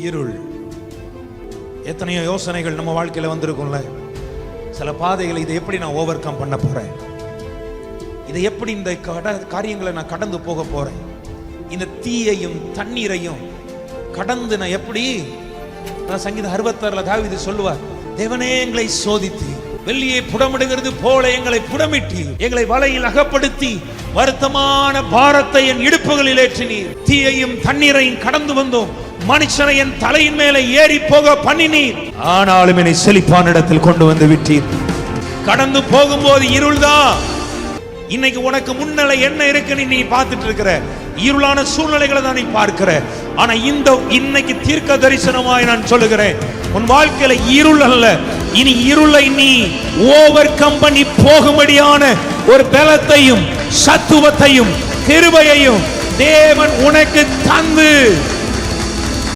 இருள். எத்தனையோ யோசனைகள் நம்ம வாழ்க்கையில வந்திருக்கும்ல. சில பாதைகளை இதை எப்படி நான் ஓவர் கம் பண்ண போறேன், இதை எப்படி இந்த காரியங்களை நான் கடந்து போக போறேன், இந்த தீயையும் தண்ணீரையும் கடந்து நான் எப்படி. சங்கீதம் 66 தாவீது சொல்லுவார், தேவனே எங்களை சோதித்து வெள்ளியை புடமிடுகிறது போல எங்களை புடமிட்டி எங்களை வலையில் அகப்படுத்தி வருத்தமான பாரத்தை என் இடுப்புகளில் ஏற்றினீர். தீயையும் தண்ணீரையும் கடந்து வந்தோம், மனுஷனை என் தலையின் மேலே ஏறி போக பண்ணினீர், ஆனாலும் என்னை செழிப்பான இடத்தில் கொண்டு வந்து விட்டீர். கடந்து போகும்போது இருள்தான். இன்னைக்கு உனக்கு முன்னலை என்ன இருக்குன்னு நீ பார்த்துட்டு இருக்கிற இருளான சூழ்நிலைகளை தான் நீ பார்க்கிற. ஆனா இன்னைக்கு தீர்க்க தரிசனமாய் நான் சொல்லுகிறேன், உன் வாழ்க்கையில இருள் அல்ல, இனி இருளை நீ ஓவர் கம் பண்ணி போகும்படியான ஒரு பலத்தையும் சத்துவத்தையும் கிருபையையும் தேவன் உனக்கு தந்து